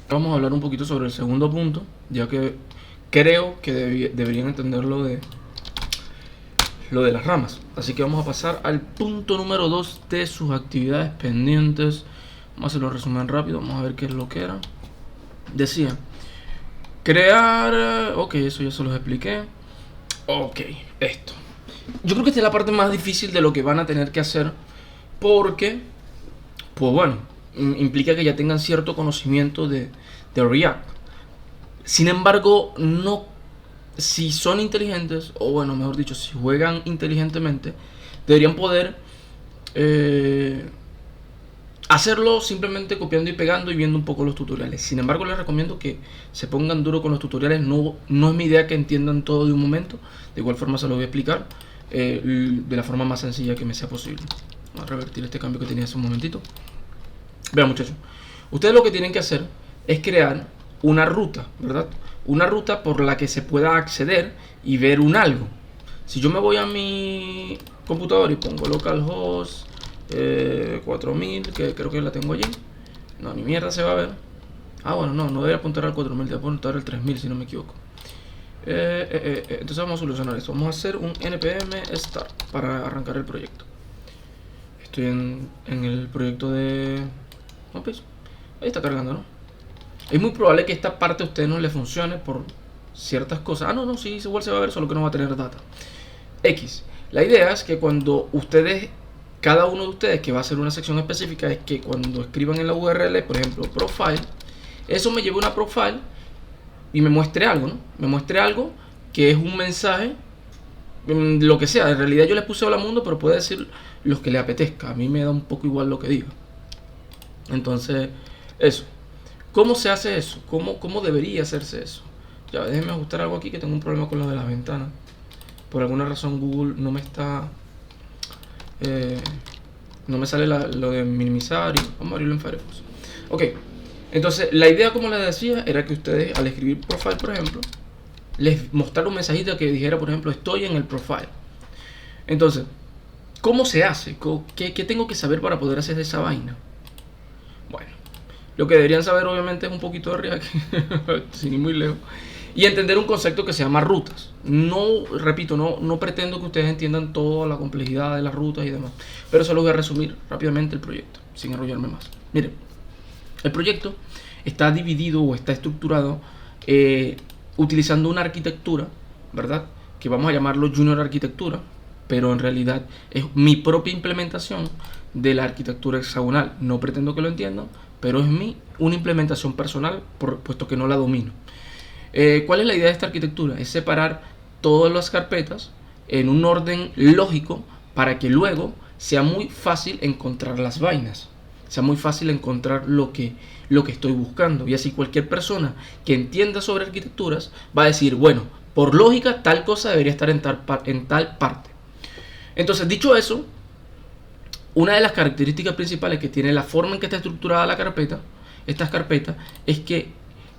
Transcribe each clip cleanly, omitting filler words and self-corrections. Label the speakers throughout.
Speaker 1: Vamos a hablar un poquito sobre el segundo punto, ya que creo que deberían entender lo de las ramas. Así que vamos a pasar al punto número 2 de sus actividades pendientes. Vamos a hacer un resumen rápido, vamos a ver qué es lo que era. Decía, crear... Ok, eso ya se los expliqué. Ok, esto. Yo creo que esta es la parte más difícil de lo que van a tener que hacer, porque, pues bueno, implica que ya tengan cierto conocimiento de React. Sin embargo, no, si son inteligentes, o bueno, mejor dicho, si juegan inteligentemente, deberían poder eh, hacerlo simplemente copiando y pegando y viendo un poco los tutoriales. Sin embargo, les recomiendo que se pongan duro con los tutoriales. No es mi idea que entiendan todo de un momento. De igual forma se lo voy a explicar de la forma más sencilla que me sea posible. Vamos a revertir este cambio que tenía hace un momentito. Vean, muchachos, ustedes lo que tienen que hacer es crear una ruta, ¿verdad? Una ruta por la que se pueda acceder y ver un algo. Si yo me voy a mi computador y pongo localhost 4000, que creo que la tengo allí. No, ni mierda se va a ver. Ah, bueno, no debería apuntar al 4000, debe apuntar al 3000 si no me equivoco. Entonces vamos a solucionar esto. Vamos a hacer un npm start para arrancar el proyecto. Estoy en el proyecto de... ¿No, pues? Ahí está cargando, ¿no? Es muy probable que esta parte a usted no le funcione por ciertas cosas. Ah, no, sí, igual se va a ver, solo que no va a tener data. X. La idea es que cuando ustedes, cada uno de ustedes que va a hacer una sección específica, es que cuando escriban en la URL, por ejemplo, profile, eso me lleve una profile y me muestre algo, ¿no? Me muestre algo que es un mensaje, lo que sea. En realidad yo les puse hola mundo, pero puede decir los que le apetezca. A mí me da un poco igual lo que diga. Entonces, eso. ¿Cómo se hace eso? ¿Cómo debería hacerse eso? Ya, déjenme ajustar algo aquí que tengo un problema con lo de las ventanas. Por alguna razón Google no me está... no me sale lo de minimizar y vamos a abrirlo en Firefox. Ok, entonces la idea, como les decía, era que ustedes al escribir profile, por ejemplo, les mostrara un mensajito que dijera, por ejemplo, estoy en el profile. Entonces, ¿cómo se hace? ¿Qué tengo que saber para poder hacer esa vaina? Bueno, lo que deberían saber obviamente es un poquito de React, sin ir muy lejos, y entender un concepto que se llama rutas. No, repito, no pretendo que ustedes entiendan toda la complejidad de las rutas y demás, pero solo voy a resumir rápidamente el proyecto, sin enrollarme más. Miren, el proyecto está dividido o está estructurado utilizando una arquitectura, ¿verdad? Que vamos a llamarlo Junior Arquitectura, pero en realidad es mi propia implementación de la arquitectura hexagonal. No pretendo que lo entiendan, pero es una implementación personal, puesto que no la domino. ¿Cuál es la idea de esta arquitectura? Es separar todas las carpetas en un orden lógico para que luego sea muy fácil encontrar las vainas, sea muy fácil encontrar lo que estoy buscando, y así cualquier persona que entienda sobre arquitecturas va a decir, bueno, por lógica tal cosa debería estar en tal parte. Entonces, dicho eso, una de las características principales que tiene la forma en que está estructurada la carpeta, estas carpetas, es que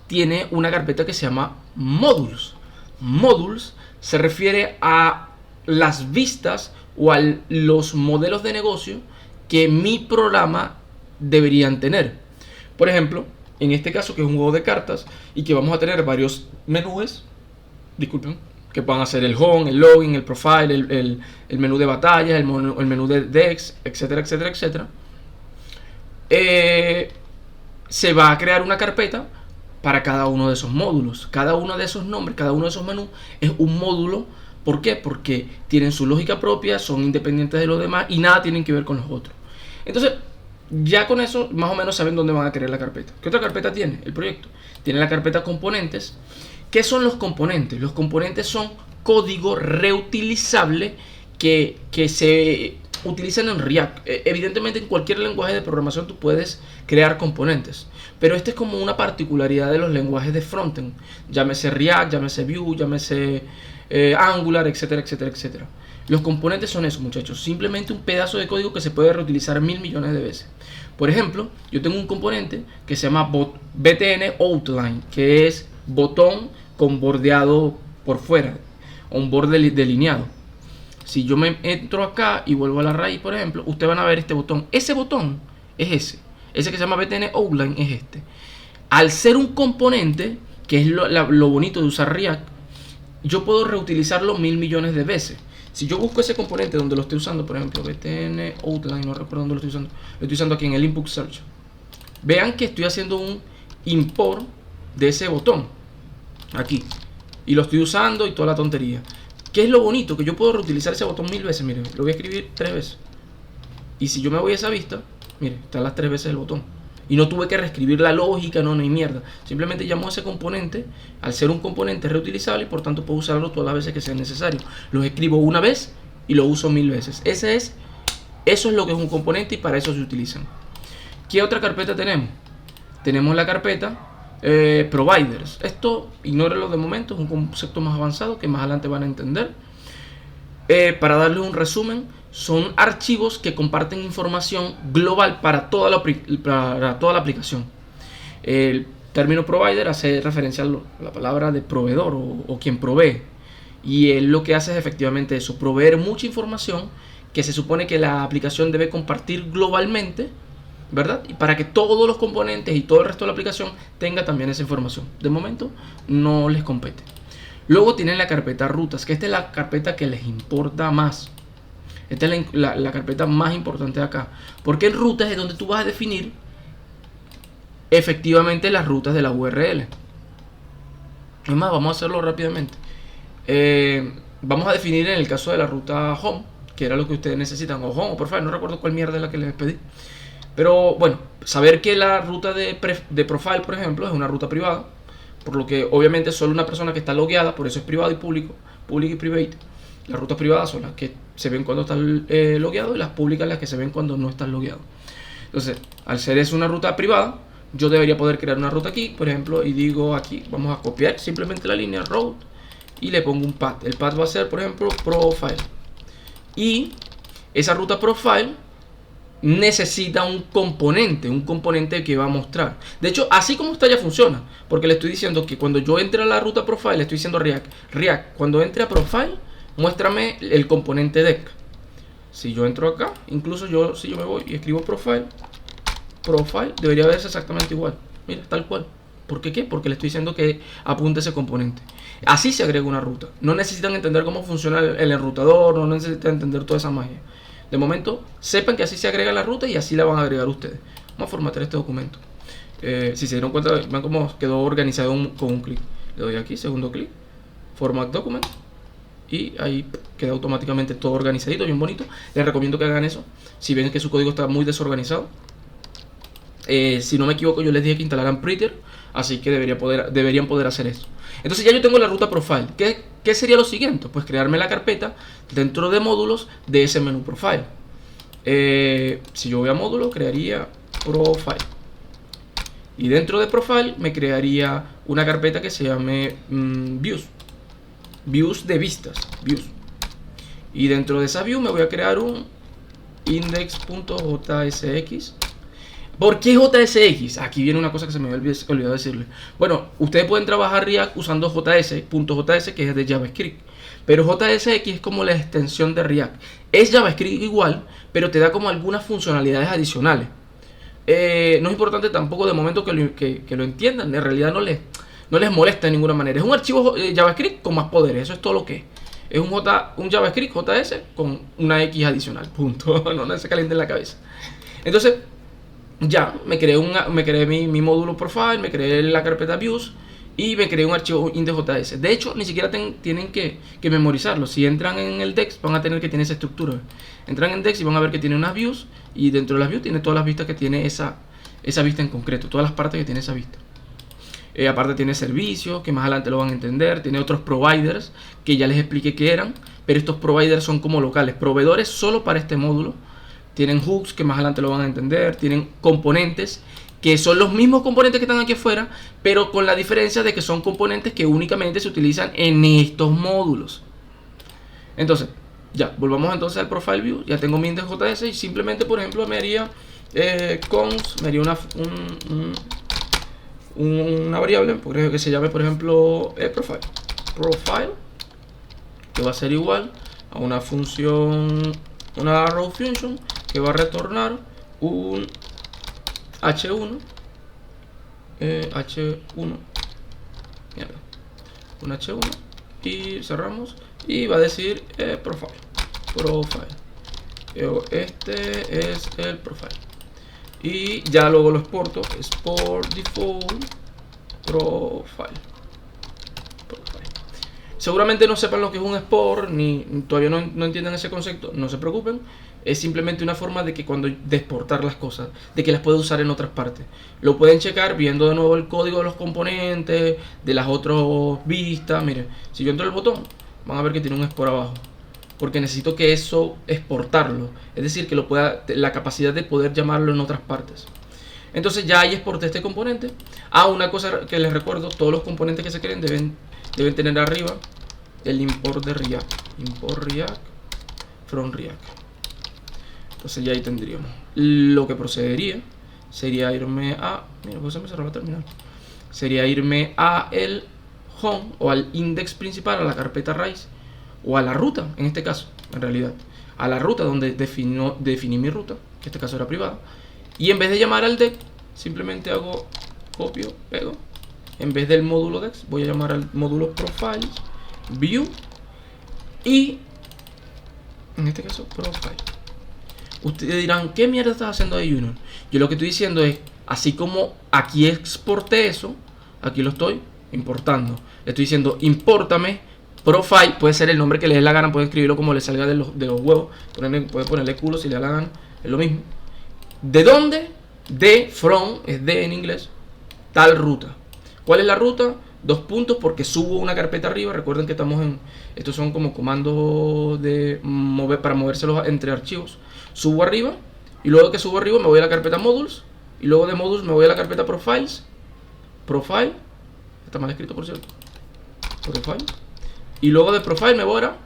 Speaker 1: tiene una carpeta que se llama modules. Modules se refiere a las vistas o a los modelos de negocio que mi programa deberían tener. Por ejemplo, en este caso, que es un juego de cartas y que vamos a tener varios menús, disculpen, que puedan hacer el home, el login, el profile, el menú de batallas, el menú de decks, etcétera, etcétera, etcétera. Se va a crear una carpeta para cada uno de esos módulos. Cada uno de esos nombres, cada uno de esos menús es un módulo. ¿Por qué? Porque tienen su lógica propia, son independientes de los demás y nada tienen que ver con los otros. Entonces, ya con eso más o menos saben dónde van a crear la carpeta. ¿Qué otra carpeta tiene el proyecto? Tiene la carpeta componentes. ¿Qué son los componentes? Los componentes son código reutilizable que se utilizan en React. Evidentemente en cualquier lenguaje de programación tú puedes crear componentes, pero esta es como una particularidad de los lenguajes de frontend. Llámese React, llámese Vue, llámese Angular, etcétera, etcétera, etcétera. Los componentes son eso, muchachos, simplemente un pedazo de código que se puede reutilizar 1000 millones de veces. Por ejemplo, yo tengo un componente que se llama BTN Outline, que es botón con bordeado por fuera, o un borde delineado. Si yo me entro acá y vuelvo a la raíz, por ejemplo, ustedes van a ver este botón. Ese botón es ese que se llama BTN Outline es este. Al ser un componente, que es lo bonito de usar React, yo puedo reutilizarlo 1000 millones de veces. Si yo busco ese componente donde lo estoy usando, por ejemplo, btn outline, no recuerdo dónde lo estoy usando, lo estoy usando aquí en el input search. Vean que estoy haciendo un import de ese botón aquí y lo estoy usando y toda la tontería. ¿Qué es lo bonito? Que yo puedo reutilizar ese botón 1000 veces. Miren, lo voy a escribir 3 veces. Y si yo me voy a esa vista, miren, están las 3 veces el botón. Y no tuve que reescribir la lógica, no hay mierda. Simplemente llamo a ese componente, al ser un componente reutilizable, y por tanto puedo usarlo todas las veces que sea necesario. Lo escribo una vez y lo uso 1000 veces. Eso es lo que es un componente y para eso se utilizan. ¿Qué otra carpeta tenemos? Tenemos la carpeta providers. Esto, ignórenlo de momento, es un concepto más avanzado que más adelante van a entender. Para darles un resumen, son archivos que comparten información global para toda la aplicación. El término provider hace referencia a la palabra de proveedor o quien provee. Y él lo que hace es efectivamente eso, proveer mucha información que se supone que la aplicación debe compartir globalmente, ¿verdad? Y para que todos los componentes y todo el resto de la aplicación tenga también esa información. De momento no les compete. Luego tienen la carpeta rutas, que esta es la carpeta que les importa más. Esta es la carpeta más importante de acá. Porque en rutas es donde tú vas a definir efectivamente las rutas de la URL. Es más, vamos a hacerlo rápidamente. Vamos a definir en el caso de la ruta home, que era lo que ustedes necesitan, o home o profile, no recuerdo cuál mierda es la que les pedí. Pero bueno, saber que la ruta de profile, por ejemplo, es una ruta privada. Por lo que obviamente solo una persona que está logueada, por eso es privado y público, public y private. Las rutas privadas son las que se ven cuando estás logueado y las públicas las que se ven cuando no estás logueado. Entonces, al ser es una ruta privada, yo debería poder crear una ruta aquí, por ejemplo, y digo aquí, vamos a copiar simplemente la línea route y le pongo un path. El path va a ser, por ejemplo, profile. Y esa ruta profile necesita un componente que va a mostrar. De hecho, así como está ya funciona, porque le estoy diciendo que cuando yo entre a la ruta profile, le estoy diciendo React, cuando entre a profile, muéstrame el componente deck. Si yo entro acá, incluso si yo me voy y escribo profile, debería verse exactamente igual. Mira, tal cual. ¿Por qué qué? Porque le estoy diciendo que apunte ese componente. Así se agrega una ruta. No necesitan entender cómo funciona el enrutador, no necesitan entender toda esa magia. De momento, sepan que así se agrega la ruta y así la van a agregar ustedes. Vamos a formatear este documento. Si se dieron cuenta, vean cómo quedó organizado con un clic. Le doy aquí, segundo clic, Format Document, y ahí queda automáticamente todo organizadito, bien bonito. Les recomiendo que hagan eso. Si ven que su código está muy desorganizado, si no me equivoco, yo les dije que instalaran Prettier, así que deberían poder hacer eso. Entonces ya yo tengo la ruta profile. ¿Qué sería lo siguiente? Pues crearme la carpeta dentro de módulos de ese menú profile. Si yo voy a módulo, crearía profile. Y dentro de profile me crearía una carpeta que se llame views. Views de vistas. Views. Y dentro de esa view me voy a crear un index.jsx. ¿Por qué JSX? Aquí viene una cosa que se me había olvidado decirle. Bueno, ustedes pueden trabajar React usando JS.js, que es de JavaScript. Pero JSX es como la extensión de React. Es JavaScript igual, pero te da como algunas funcionalidades adicionales. No es importante tampoco de momento que lo entiendan. En realidad no les molesta de ninguna manera. Es un archivo JavaScript con más poderes. Eso es todo lo que es. Es un JavaScript JS con una X adicional. Punto. No se calienten la cabeza. Entonces, ya me creé mi módulo profile, me creé la carpeta views y me creé un archivo index.js. De hecho, ni siquiera tienen que memorizarlo. Si entran en el Dex, van a tener que tener esa estructura. Entran en Dex y van a ver que tiene unas views, y dentro de las views tiene todas las vistas que tiene esa vista en concreto, todas las partes que tiene esa vista. Aparte tiene servicios, que más adelante lo van a entender. Tiene otros providers, que ya les expliqué qué eran, pero estos providers son como locales, proveedores solo para este módulo. Tienen hooks, que más adelante lo van a entender. Tienen componentes, que son los mismos componentes que están aquí afuera, pero con la diferencia de que son componentes que únicamente se utilizan en estos módulos. Entonces, ya, volvamos entonces al profile view. Ya tengo mi index.js y simplemente, por ejemplo, me haría const, me haría una variable que se llame, por ejemplo, profile, que va a ser igual a una función, una arrow function, que va a retornar un h1 H1, mierda, un H1 y cerramos y va a decir profile. Este es el profile y ya luego lo exporto, export default profile. Seguramente no sepan lo que es un export, ni todavía no entiendan ese concepto, no se preocupen. Es simplemente una forma de que de exportar las cosas, de que las puede usar en otras partes. Lo pueden checar viendo de nuevo el código de los componentes, de las otras vistas. Miren, si yo entro el botón, van a ver que tiene un export abajo. Porque necesito que eso exportarlo, es decir, que la capacidad de poder llamarlo en otras partes. Entonces ya ahí exporté este componente. Una cosa que les recuerdo, todos los componentes que se creen deben tener arriba el import de React. Import React from React. Entonces ya ahí tendríamos. Lo que procedería sería irme a... Mira, pues se me cerró la terminal. Sería irme a el home o al index principal, a la carpeta raíz o a la ruta, en este caso, en realidad. A la ruta donde definí mi ruta, que en este caso era privada. Y en vez de llamar al deck, simplemente hago copio, pego. En vez del módulo dex, voy a llamar al módulo profiles, view y en este caso profile. Ustedes dirán, ¿qué mierda estás haciendo de Union? Yo lo que estoy diciendo es, así como aquí exporté eso, aquí lo estoy importando. Le estoy diciendo, impórtame profile, puede ser el nombre que le dé la gana, pueden escribirlo como le salga de los huevos, puede ponerle culo si le da la gana, es lo mismo. ¿De dónde? De from, es de en inglés, tal ruta. ¿Cuál es la ruta? 2 puntos porque subo una carpeta arriba. Recuerden que estamos en... Estos son como comandos de para movérselos entre archivos. Subo arriba y luego que subo arriba me voy a la carpeta modules. Y luego de modules me voy a la carpeta profiles. Profile. Está mal escrito por cierto. Profile. Y luego de profile me voy a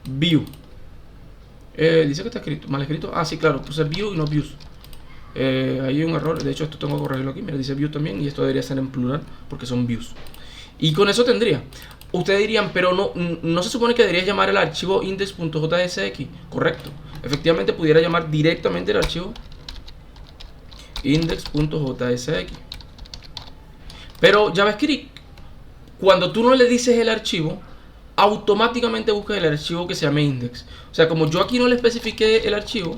Speaker 1: view. Dice que está escrito, mal escrito. Sí, claro, puse view y no views. Hay un error, de hecho esto tengo que corregirlo aquí. Mira, dice view también y esto debería ser en plural porque son views. Y con eso tendría. Ustedes dirían, pero no se supone que deberías llamar el archivo index.jsx. Correcto. Efectivamente pudiera llamar directamente el archivo index.jsx. Pero JavaScript, cuando tú no le dices el archivo, automáticamente busca el archivo que se llame index. O sea, como yo aquí no le especifiqué el archivo,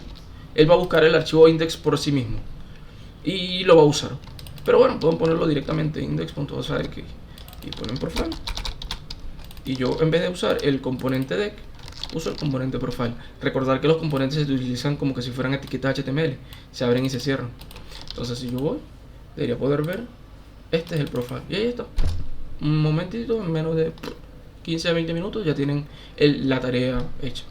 Speaker 1: él va a buscar el archivo index por sí mismo y lo va a usar. Pero bueno, pueden ponerlo directamente index.jsx y ponen profile. Y yo, en vez de usar el componente deck, uso el componente profile. Recordar que los componentes se utilizan como que si fueran etiquetas HTML, se abren y se cierran. Entonces si yo voy, debería poder ver, este es el profile. Y ahí está. Un momentito, en menos de 15 a 20 minutos ya tienen la tarea hecha.